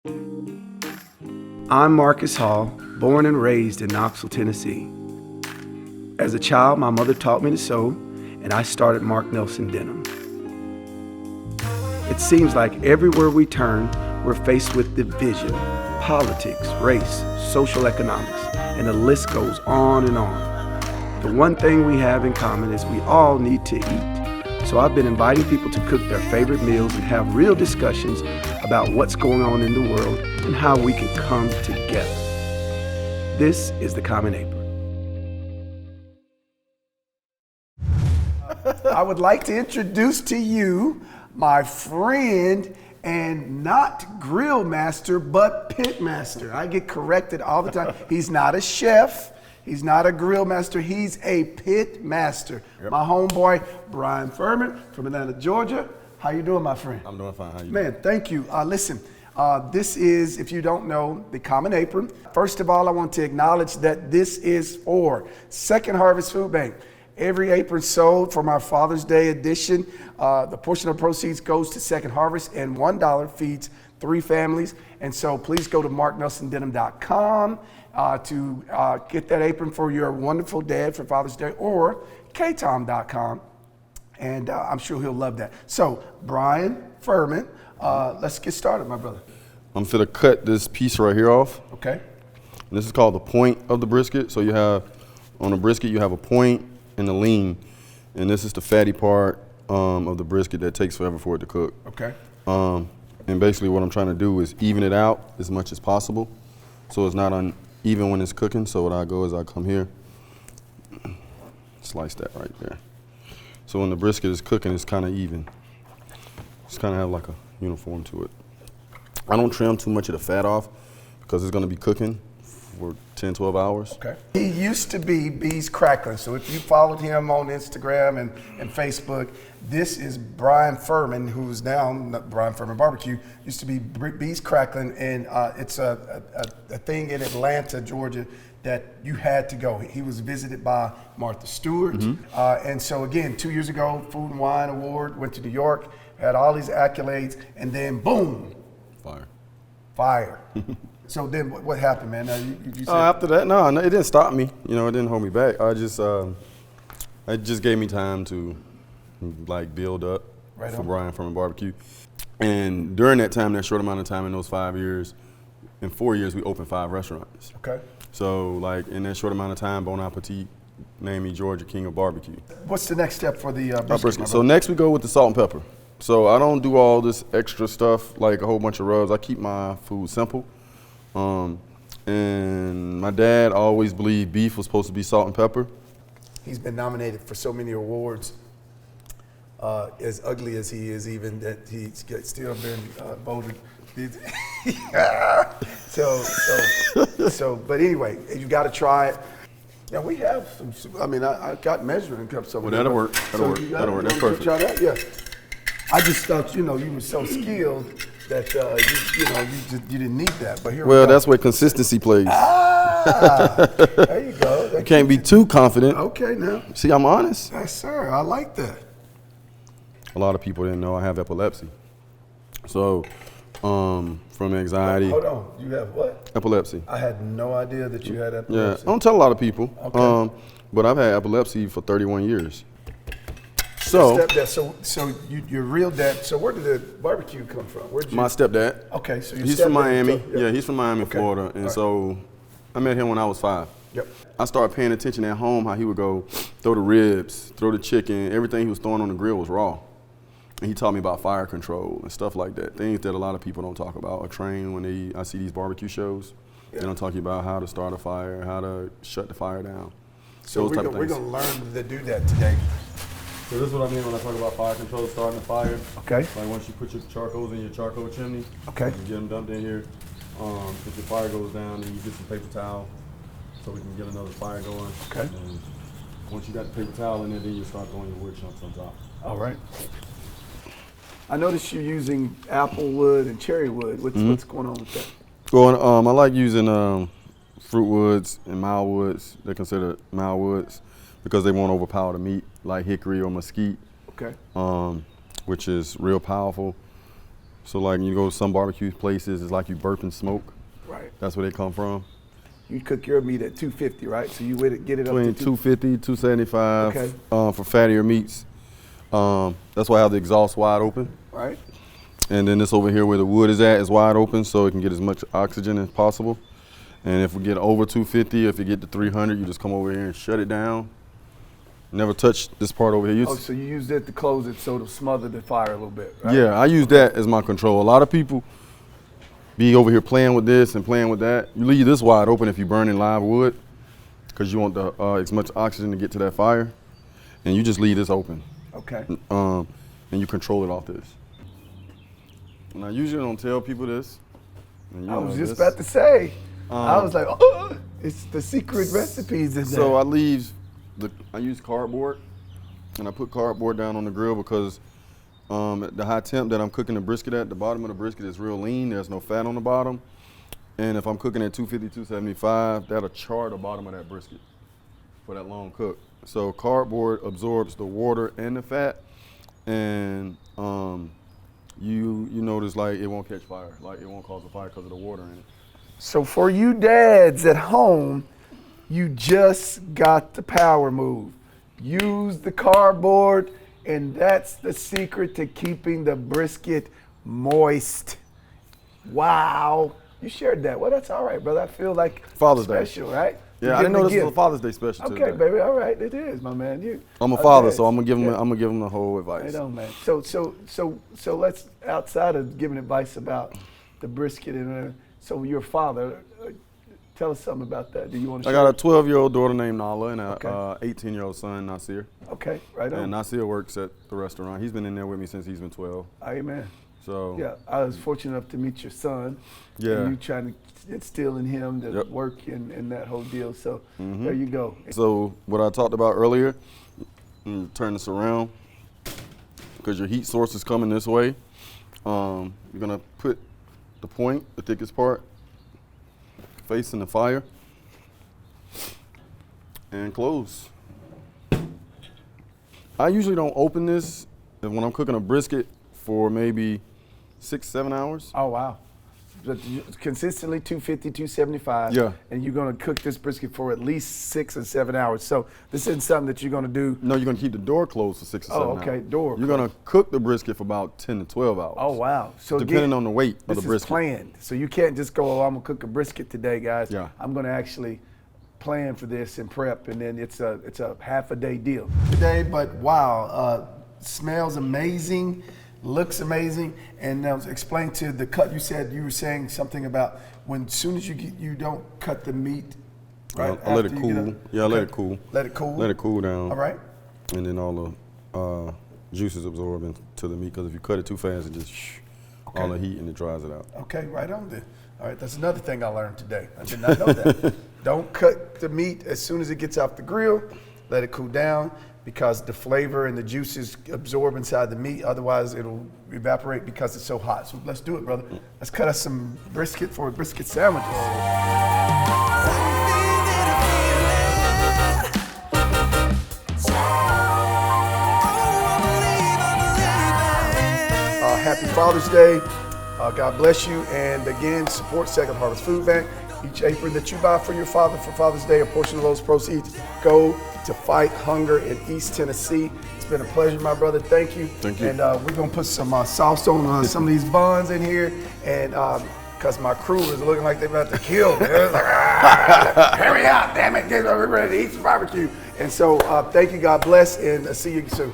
I'm Marcus Hall, born and raised in Knoxville, Tennessee. As a child, my mother taught me to sew, and I started Marc Nelson Denim. It seems like everywhere we turn, we're faced with division, politics, race, social economics, and the list goes on and on. The one thing we have in common is we all need to eat. So I've been inviting people to cook their favorite meals and have real discussions about what's going on in the world and how we can come together. This is The Common Apron. I would like to introduce to you my friend and not grill master, but pit master. I get corrected all the time. He's not a chef. He's not a grill master. He's a pit master. Yep. My homeboy, Bryan Furman from Atlanta, Georgia. How you doing, my friend? I'm doing fine. How you doing? Man, thank you. Listen, this is, if you don't know, The Common Apron. First of all, I want to acknowledge that this is for Second Harvest Food Bank. Every apron sold from our Father's Day edition, the portion of proceeds goes to Second Harvest, and $1 feeds 3 families. And so please go to marcnelsondenim.com to get that apron for your wonderful dad for Father's Day, or ktom.com, and I'm sure he'll love that. So, Bryan Furman, let's get started, my brother. I'm finna cut this piece right here off. Okay. And this is called the point of the brisket. So you have, on the brisket, you have a point and a lean, and this is the fatty part of the brisket that takes forever for it to cook. Okay. And basically what I'm trying to do is even it out as much as possible, so it's not uneven when it's cooking. So what I go is I come here, slice that right there. So when the brisket is cooking, it's kind of even. It's kind of have like a uniform to it. I don't trim too much of the fat off because it's going to be cooking for 10, 12 hours. Okay. He used to be Bees Crackling. So if you followed him on Instagram and Facebook, this is Bryan Furman, who's now Bryan Furman Barbecue. Used to be Bees Crackling, and it's a thing in Atlanta, Georgia, that you had to go. He was visited by Martha Stewart. Mm-hmm. And so again, 2 years ago, Food and Wine Award, went to New York, had all these accolades, and then boom. Fire. So then what happened, man? You said after that, no, it didn't stop me. You know, it didn't hold me back. It just gave me time to like build up for Bryan Furman Barbecue. And during that time, that short amount of time in those 5 years, in 4 years, we opened 5 restaurants. Okay. So like in that short amount of time, Bon Appetit named me Georgia King of Barbecue. What's the next step for the brisket? So next we go with the salt and pepper. So I don't do all this extra stuff like a whole bunch of rubs. I keep my food simple. And my dad always believed beef was supposed to be salt and pepper. He's been nominated for so many awards, as ugly as he is, even that he's still been voted. But anyway, you got to try it. Yeah, we have some. I mean, I got measuring cups over there. That'll work. That'll work. That's perfect. Try that? Yeah. I just thought, you were so skilled that you didn't need that. But here we go. That's where consistency plays. There you go. You can't be too confident. Okay, now. See, I'm honest. Yes, sir. I like that. A lot of people didn't know I have epilepsy. So, from anxiety. Hold on. You have what? Epilepsy. I had no idea that you had epilepsy. Yeah, I don't tell a lot of people. Okay. But I've had epilepsy for 31 years. So your real dad. So where did the barbecue come from? My stepdad. Okay, so he's from Miami. Yeah, he's from Miami, Florida, and so I met him when I was 5. Yep. I started paying attention at home how he would go throw the ribs, throw the chicken, everything he was throwing on the grill was raw. And he taught me about fire control and stuff like that, things that a lot of people don't talk about or train when I see these barbecue shows. Yeah. They don't talk about how to start a fire, how to shut the fire down. So we're going to learn to do that today. So this is what I mean when I talk about fire control, starting a fire. Okay. Like once you put your charcoals in your charcoal chimney, okay, you get them dumped in here. If your fire goes down, then you get some paper towel so we can get another fire going. Okay. And once you got the paper towel in there, then you start throwing your wood chunks on top. All right. I noticed you're using apple wood and cherry wood. What's going on with that? Well, I like using fruit woods and mild woods. They're considered mild woods because they won't overpower the meat, like hickory or mesquite. Okay. Which is real powerful. So like you go to some barbecue places, it's like you burping smoke. Right. That's where they come from. You cook your meat at 250, right? So you get it up Between to 250, 275 Okay. For fattier meats. That's why I have the exhaust wide open. Right. And then this over here where the wood is at is wide open so it can get as much oxygen as possible. And if we get over 250, if you get to 300, you just come over here and shut it down. Never touch this part over here. So you use it to close it so to smother the fire a little bit, right? Yeah, I use that as my control. A lot of people be over here playing with this and playing with that. You leave this wide open if you're burning live wood because you want the as much oxygen to get to that fire. And you just leave this open. Okay. And you control it off this. And I usually don't tell people this. And I was just about to say. I was like, oh, it's the secret recipes in there. So I use cardboard, and I put cardboard down on the grill because at the high temp that I'm cooking the brisket at, the bottom of the brisket is real lean. There's no fat on the bottom. And if I'm cooking at 250, 275, that'll char the bottom of that brisket for that long cook. So cardboard absorbs the water and the fat, and you notice like it won't catch fire, like it won't cause a fire because of the water in it. So for you dads at home, you just got the power move. Use the cardboard, and that's the secret to keeping the brisket moist. Wow. You shared that. Well, that's all right, brother. I feel like Father's Day. special, right? Yeah, I didn't know this was a Father's Day special Okay, today. baby. All right, it is, my man. I'm a father, so I'm gonna give him the whole advice. Right on, man. So let's, outside of giving advice about the brisket and so your father, tell us something about that. Do you want to? I got a 12-year-old daughter named Nala and a Okay. 18-year-old son Nasir. Okay, right on. And Nasir works at the restaurant. He's been in there with me since he's been 12. Amen. So Yeah, I was fortunate enough to meet your son. Yeah. And you trying to instill in him the Yep. work and that whole deal. So there you go. So what I talked about earlier, turn this around because your heat source is coming this way. You're gonna put the point, the thickest part, facing the fire, and close. I usually don't open this when I'm cooking a brisket for maybe 6-7 hours. Oh, wow. But consistently 250, 275. Yeah. And you're going to cook this brisket for at least 6 or 7 hours. So this isn't something that you're going to do. No, you're gonna keep the door closed for 6 or 7 hours. Oh, okay, door You're gonna cook the brisket for about 10 to 12 hours. Oh, wow. So depending on the weight of the this is brisket. planned. So you can't just go, oh, I'm going to cook a brisket today, guys. Yeah. I'm going to actually plan for this and prep, and then it's a half a day deal. Today, but wow, smells amazing. Looks amazing, and now explain to the cut. You were saying something about when soon as you don't cut the meat, right? I let it after you cool. get Yeah, I let it cool. Let it cool. Let it cool down. All right. And then all the juices absorb into the meat because if you cut it too fast, it just all the heat and it dries it out. Okay, right on there. All right, that's another thing I learned today. I did not know that. Don't cut the meat as soon as it gets off the grill. Let it cool down because the flavor and the juices absorb inside the meat. Otherwise, it'll evaporate because it's so hot. So let's do it, brother. Let's cut us some brisket for brisket sandwiches. Happy Father's Day. God bless you. And again, support Second Harvest Food Bank. Each apron that you buy for your father for Father's Day, a portion of those proceeds go to fight hunger in East Tennessee. It's been a pleasure, my brother. Thank you. Thank you. And we're going to put some sauce on some of these buns in here. And because my crew is looking like they're about to kill me. They're like, hurry up, damn it. We're ready to eat some barbecue. And so thank you. God bless. And see you soon.